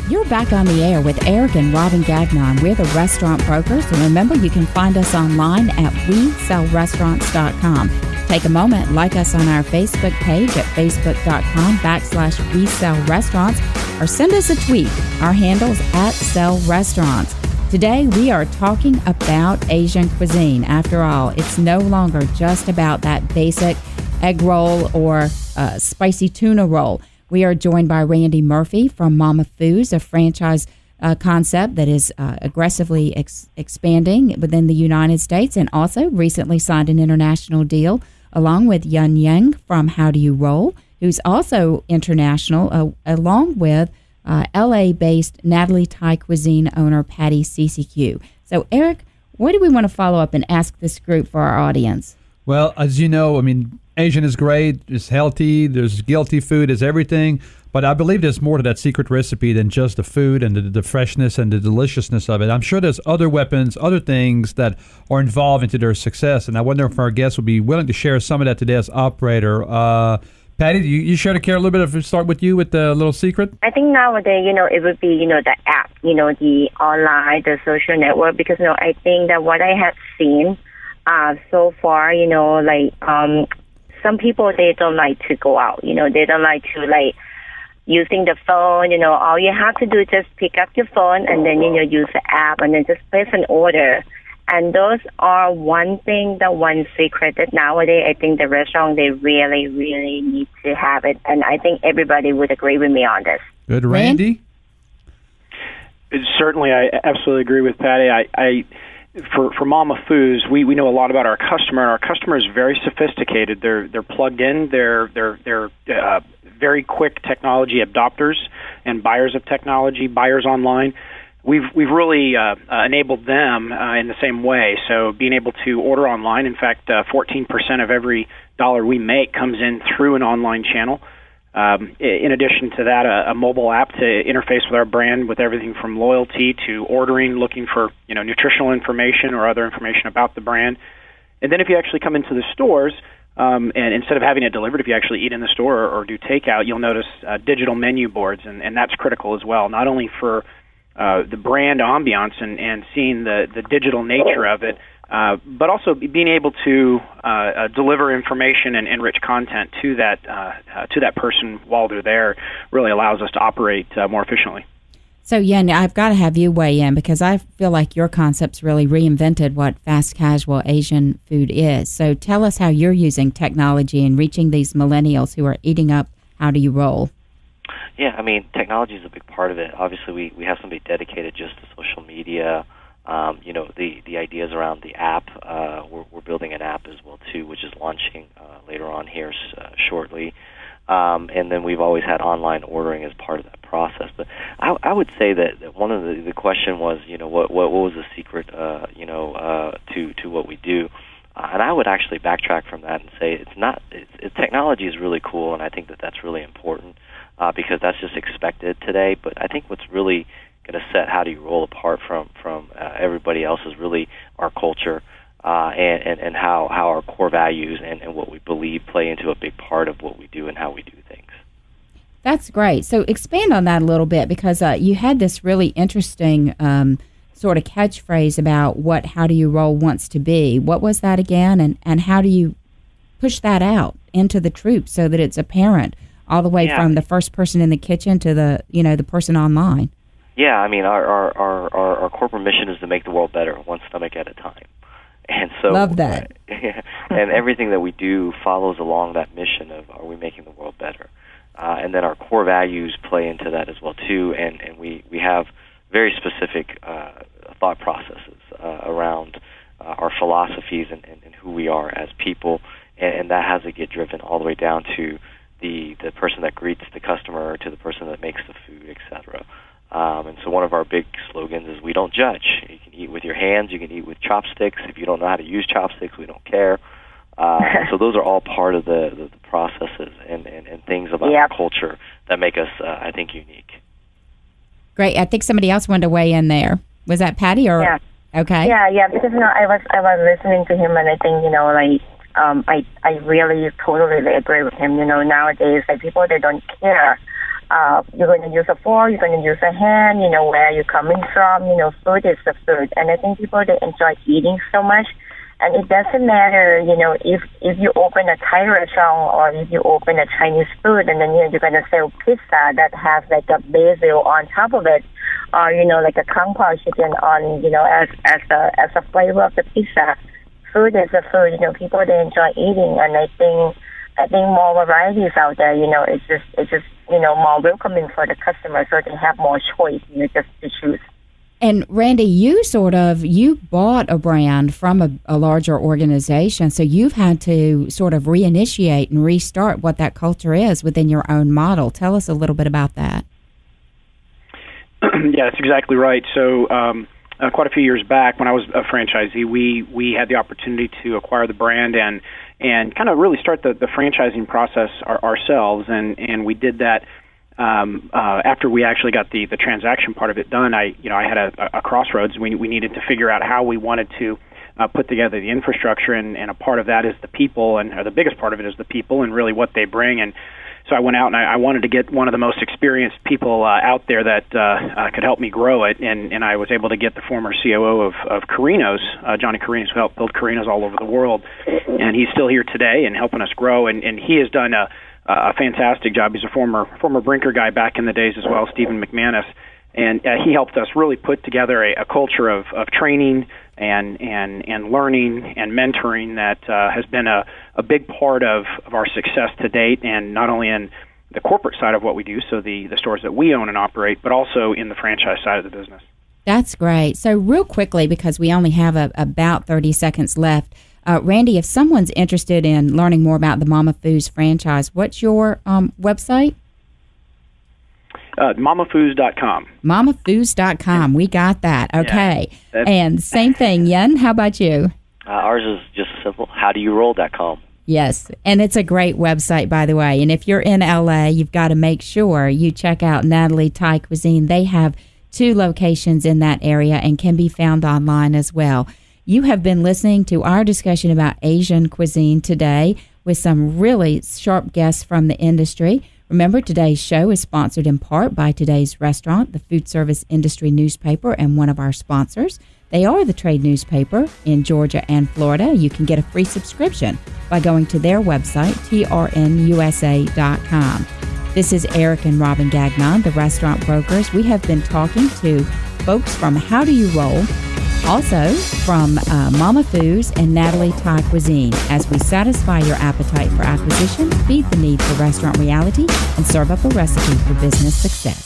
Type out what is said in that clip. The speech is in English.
You're back on the air with Eric and Robin Gagnon. We're the restaurant brokers, and remember, you can find us online at WeSellRestaurants.com. Take a moment, like us on our Facebook page at Facebook.com/WeSellRestaurants, or send us a tweet. Our handle's @SellRestaurants. Today, we are talking about Asian cuisine. After all, it's no longer just about that basic egg roll or spicy tuna roll. We are joined by Randy Murphy from Mama Fus, a franchise concept that is aggressively expanding within the United States, and also recently signed an international deal, along with Yun Yang from How Do You Roll, who's also international, along with LA-based Natalie Thai Cuisine owner Patty CCQ. So, Eric, what do we want to follow up and ask this group for our audience? Well, as you know, I mean, Asian is great, it's healthy, there's guilty food, there's everything, but I believe there's more to that secret recipe than just the food and the freshness and the deliciousness of it. I'm sure there's other weapons, other things that are involved into their success, and I wonder if our guests would be willing to share some of that today as operator. Patty, you share to care a little bit if we start with you with the little secret? I think nowadays, it would be, the app, the online, the social network, because, I think that what I have seen so far, some people, they don't like to go out, they don't like to, using the phone, all you have to do is just pick up your phone and then, use the app and then just place an order. And those are one secret that nowadays I think the restaurant, they really, really need to have it. And I think everybody would agree with me on this. Good. Randy? Certainly, I absolutely agree with Patty. For Mama Fus, we know a lot about our customer, and our customer is very sophisticated. They're plugged in. They're very quick technology adopters and buyers of technology, buyers online. We've really enabled them in the same way. So being able to order online, in fact, 14% of every dollar we make comes in through an online channel. In addition to that, a mobile app to interface with our brand with everything from loyalty to ordering, looking for nutritional information or other information about the brand. And then if you actually come into the stores, and instead of having it delivered, if you actually eat in the store or do takeout, you'll notice digital menu boards, and that's critical as well, not only for the brand ambiance and seeing the digital nature of it, but also being able to deliver information and enrich content to that person while they're there really allows us to operate more efficiently. So, Yen, I've got to have you weigh in because I feel like your concept's really reinvented what fast casual Asian food is. So tell us how you're using technology and reaching these millennials who are eating up How Do You Roll? Yeah, I mean, technology is a big part of it. Obviously, we have somebody dedicated just to social media. The ideas around the app, we're building an app as well, too, which is launching later on here shortly. And then we've always had online ordering as part of that process. But I would say that one of the question was, what was the secret, to what we do? And I would actually backtrack from that and say technology is really cool, and I think that's really important because that's just expected today. But I think what's really going to set How Do You Roll apart from everybody else is really our culture and how our core values and what we believe play into a big part of what we do and how we do things. That's great. So expand on that a little bit because you had this really interesting sort of catchphrase about what How Do You Roll wants to be. What was that again, and how do you push that out into the troops so that it's apparent all the way from the first person in the kitchen to the person online? Yeah, I mean, our corporate mission is to make the world better, one stomach at a time. And so, love that. And everything that we do follows along that mission of are we making the world better? And then our core values play into that as well, too. And we have very specific thought processes around our philosophies and who we are as people. And that has to get driven all the way down to the person that greets the customer, to the person that makes the food, etc. And so one of our big slogans is we don't judge. You can eat with your hands, you can eat with chopsticks. If you don't know how to use chopsticks, we don't care. So those are all part of the processes and things about our culture that make us, I think, unique. Great. I think somebody else wanted to weigh in there. Was that Patty or? Yeah. Okay. Yeah. Because I was listening to him, and I think I really totally agree with him. Nowadays, people, they don't care You're going to use a fork, you're going to use a hand, where you're coming from, food is the food. And I think people, they enjoy eating so much. And it doesn't matter, if you open a Thai restaurant or if you open a Chinese food and then you're going to sell pizza that has like a basil on top of it, or like a kung pao chicken on, as a flavor of the pizza. Food is a food. People, they enjoy eating, and I think more varieties out there. It's just more welcoming for the customer, so they have more choice. Just to choose. And Randy, you bought a brand from a larger organization, so you've had to sort of reinitiate and restart what that culture is within your own model. Tell us a little bit about that. Yeah, that's exactly right. So quite a few years back when I was a franchisee, we had the opportunity to acquire the brand and kind of really start the franchising process ourselves, and we did that after we actually got the transaction part of it done. I had a crossroads. We needed to figure out how we wanted to put together the infrastructure, and a part of that is the people, or the biggest part of it is the people and really what they bring. And so I went out and I wanted to get one of the most experienced people out there that could help me grow it, and I was able to get the former COO of Carino's, Johnny Carino's, who helped build Carino's all over the world, and he's still here today and helping us grow, and he has done a fantastic job. He's a former Brinker guy back in the days as well, Stephen McManus, and he helped us really put together a culture of training and learning and mentoring that has been a big part of our success to date, and not only in the corporate side of what we do, so the stores that we own and operate, but also in the franchise side of the business. That's great. So real quickly, because we only have about 30 seconds left, Randy, if someone's interested in learning more about the Mama Fus franchise, what's your website? MamaFus.com. MamaFus.com. We got that. Okay. Yeah, and same thing, Yen, how about you? Ours is just simple, howdoyouroll.com. Yes, and it's a great website, by the way. And if you're in LA, you've got to make sure you check out Natalie Thai Cuisine. They have 2 locations in that area and can be found online as well. You have been listening to our discussion about Asian cuisine today with some really sharp guests from the industry. Remember, today's show is sponsored in part by Today's Restaurant, the food service industry newspaper, and one of our sponsors. They are the trade newspaper in Georgia and Florida. You can get a free subscription by going to their website, trnusa.com. This is Eric and Robin Gagnon, the restaurant brokers. We have been talking to folks from How Do You Roll, also from Mama Fus and Natalie Thai Cuisine, as we satisfy your appetite for acquisition, feed the need for restaurant reality, and serve up a recipe for business success.